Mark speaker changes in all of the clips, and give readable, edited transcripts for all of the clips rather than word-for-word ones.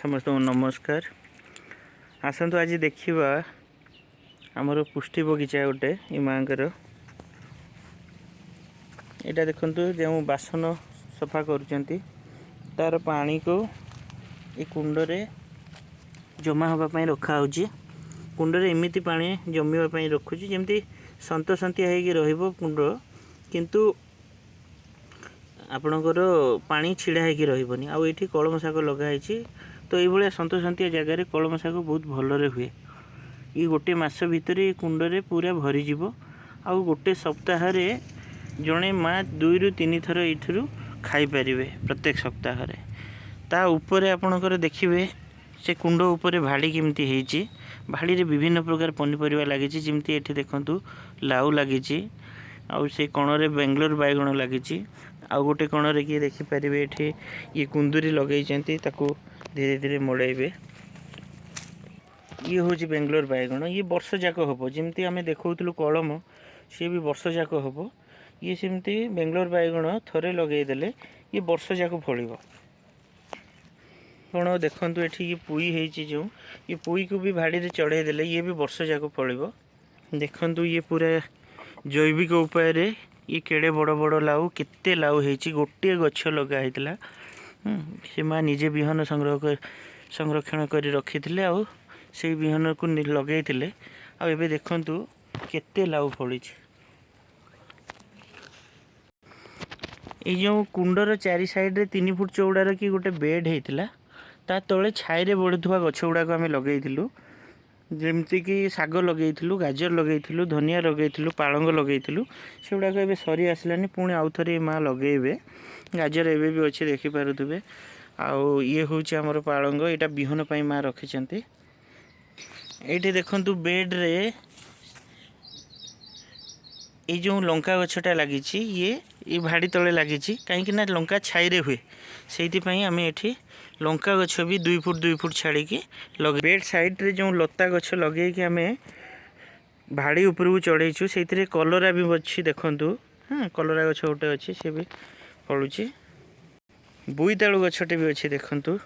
Speaker 1: समस्त नमस्कार। आसतु आज देखा आमर पुष्टि बगीचा गोटे ये माँ यहाँ देखु जो बासन सफा कर तार पानी को ये कुंडरे जमा हाँपाई रखा कुंडरे एमती पानी जमीवाई रखुची जमी सतसंतिया हो कुंड किंतु आपणकर पानी छिड़ा होगी रही आउ ये कलम शाग लगाई तो ये सतसंतिया जगार कलम शाग बहुत भलरे हुए। ये गोटे मास भितर कुंडरे पूरा भरीज आउ गोटे सप्ताह जड़े माँ 2 ରୁ 3 थर ये खाईपर प्रत्येक सप्ताह ता उपरे आपणकर देखिए से कुंड उपरे भाड़ी केमती होती भाड़ी रे विभिन्न प्रकार पनीपरिया लगी जमती ये देखु लाउ लगी आउ से कणरे बेंगलोर बैगण लगी आउ गोटे कणरे किए देखिपारे ये कुंदुरी लगे धीरे धीरे मोड़े ये हूँ बेंगलोर बैगण ये वर्ष जाक हम जमी आम देखुलू कलम सी भी वर्ष जाक हम ये सेमती बेंगलोर बैगण थरे लगेदेले ये वर्ष जाक फल कौन देखु ये पुई है जो ये पुई को भी भाड़ी चढ़ेदेले ये भी वर्ष जाक फल देखु ये पूरा जैविक उपाय ये केड़े बड़ बड़ लाउ केते लाउ होती गोटे गछ लगाई से माँ निजे विहन संरक्षण कर रखी आउ से विहन को लगे आबे देखु केते लाउ फली ये जो कुंडर 4 साइड रे 3 फुट चौड़ार कि गोटे बेड होता ता तले छाई बढ़ुवा गछ गुड़ाक आम लगेलु जमतीक शाग लगेलु गाजर लगेलु धनिया लगेलु पालंग लगेलु से गुड़ाक ए सरी आसलानी पुणी आउ थे माँ लगे गाजर एवं भी अच्छे देखिपे आउ ये हूँ आमर पालंग यहाँ बिहन पाई माँ रखिंट ये देखु बेड रे ये जो लंका गछटा लगी ये भाड़ी तले लगी कहीं लंका छाई हुए से आम ये लंका गछ भी 2 फुट छाड़ी लगे बेड साइड रे जो लता गछ लगे आम भाड़ी उपरକୁ चढ़ेचु से कलरा भी अच्छी देखु हाँ कलरा गछ गोटे अच्छी सी भी फलुची बोईतालु गछटे भी अच्छे देखु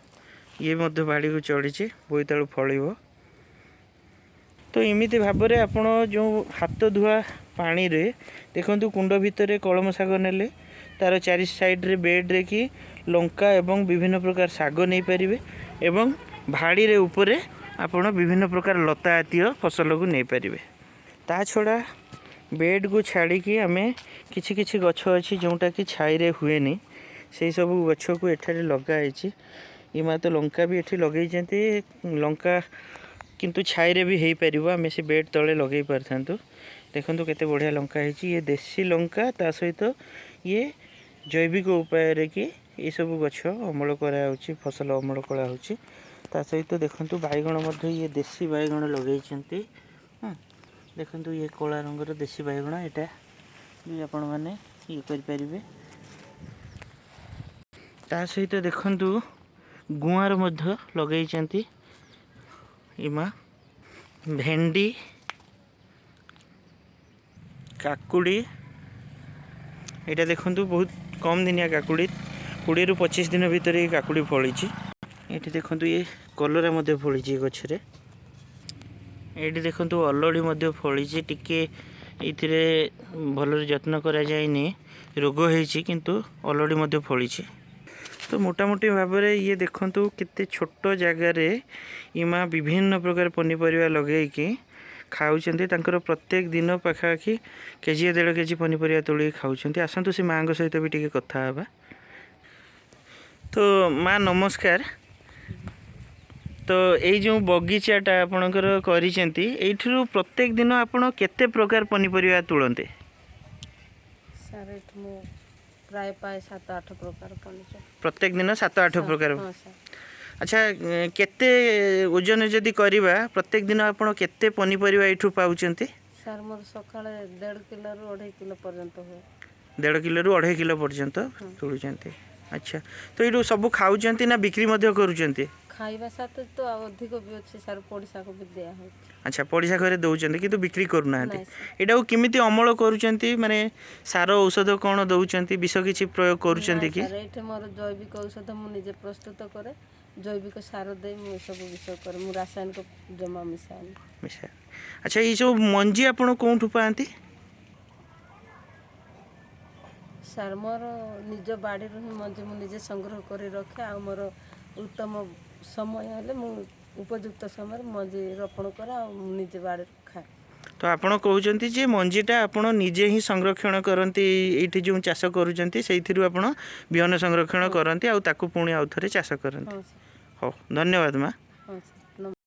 Speaker 1: ये भाड़ी को चढ़ी बोईतालु फल तो एमती भाव में आप जो हाथ धुआ पानी रे देखु कुंड भितर कलम शाग नेले तार 4 साइड रे बेड रे कि लंका एवं विभिन्न प्रकार शाग नहीं पारे एवं भाड़ी रे उपरे आपण विभिन्न प्रकार लता आतीय फसल को नहीं पारे ता छड़ा बेड को छाड़ी कि आम किछि गछ अच्छी जोटा कि छाई रे हुए नहीं से सब गछ को एठारे लगाई ये माँ तो लंका भी एठी लगे लंका किंतु छाई रे भी हो पार आम से बेड तले लगे पार देखो केते बढ़िया लंका है ये देसी लंका ता सहित ये जैविक उपाय कि ये सब गछ अमल कराऊँच फसल अमल कराऊँच ता सहित देखु बैगण ये देसी बैगण लगे देखु ये कला रंगर देसी बैगण यहाँ भी आपण मैंने ये करें ता सहित देखु गुआर लगे इमा भेंडी काकुड़ी यहाँ देखु बहुत कम दिनिया काकुड़ी 20 ରୁ 25 दिन भितर ये काकुड़ी फली ये देखु ये कलरा फली गछरे ये देखु अलड़ी फली टिके ये भल जत्न करा जाएनी रोग होती किंतु अलड़ी फली तो मोटामोटी भाव में ये देखु केते छोट जगार ये माँ विभिन्न प्रकार पनीपरिया लगे खाऊँच प्रत्येक दिन पाखापाखि केजी 1.5 केजी पनीपरिया तोड़ खाऊँच आसतु से माँ सहित भी टी कथा हाँ तो माँ नमस्कार। तो ये जो बगीचाटा आपणकर कर प्रत्येक दिन आपण केते प्रकार पनीपरिया तोड़ते
Speaker 2: प्राय 7-8 प्रकार
Speaker 1: प्रत्येक दिन 7-8 प्रकार अच्छा केते ओजन जदि करवा प्रत्येक दिन आपण केते पनीपरिया एठू पाउचंती
Speaker 2: सर मोर सकाळे 1.5 किलो रु 2.5 किलो पर्यंत हो
Speaker 1: 1.5 किलो रु 2.5 किलो पर्यंत तोड़ुचंती अच्छा तो ये सब खाऊचंती ना बिक्री मध्य करूचंती
Speaker 2: ଖାଇବା ସାଥେ ତ ଆଉ ଅଧିକ ବି ଅଛି ସାର୍, ପଡ଼ିଶାକୁ ବି ଦିଆ ହେଉଛି।
Speaker 1: ଆଚ୍ଛା ପଡ଼ିଶା ଘରେ ଦେଉଛନ୍ତି କିନ୍ତୁ ବିକ୍ରି କରୁନାହାନ୍ତି।
Speaker 2: ନାଇଁ ସାର୍।
Speaker 1: ଏଇଟାକୁ କେମିତି ଅମଳ କରୁଛନ୍ତି, ମାନେ ସାର ଔଷଧ କ'ଣ ଦେଉଛନ୍ତି, ବିଷ କିଛି ପ୍ରୟୋଗ କରୁଛନ୍ତି
Speaker 2: ନାଇଁ
Speaker 1: କି?
Speaker 2: ସାର୍, ଏଇଠି ମୋର ଜୈବିକ ଔଷଧ ମୁଁ ନିଜେ ପ୍ରସ୍ତୁତ କରେ, ଜୈବିକ ସାର ଦେଇ ମୁଁ ଏସବୁ ବିଷୟ କରେ, ମୁଁ ରାସାୟନିକ ଜମା ମିଶାଏନି।
Speaker 1: ମିଶା। ଆଚ୍ଛା ଏଇ ସବୁ ମଞ୍ଜି ଆପଣ କେଉଁଠୁ ପାଆନ୍ତି?
Speaker 2: ସାର୍ ମୋର ନିଜ ବାଡ଼ିରୁ ହିଁ ମଞ୍ଜି ମୁଁ ନିଜେ ସଂଗ୍ରହ କରି ରଖେ, ଆଉ ମୋର ଉତ୍ତମ ସମୟ ହେଲେ ମୁଁ ଉପଯୁକ୍ତ ସମୟରେ ମଞ୍ଜି ରୋପଣ କରେ, ଆଉ ମୁଁ ନିଜେ ବାଡ଼ିରୁ ଖାଏ।
Speaker 1: ତ ଆପଣ କହୁଛନ୍ତି ଯେ ମଞ୍ଜିଟା ଆପଣ ନିଜେ ହିଁ ସଂରକ୍ଷଣ କରନ୍ତି, ଏଇଠି ଯେଉଁ ଚାଷ କରୁଛନ୍ତି ସେଇଥିରୁ ଆପଣ ବିହନ ସଂରକ୍ଷଣ
Speaker 2: ହଁ
Speaker 1: କରନ୍ତି ଆଉ ତାକୁ ପୁଣି ଆଉ ଥରେ ଚାଷ କରନ୍ତି।
Speaker 2: ହଁ ସାର୍।
Speaker 1: ହଉ ଧନ୍ୟବାଦ ମା'।
Speaker 2: ହଁ ସାର୍।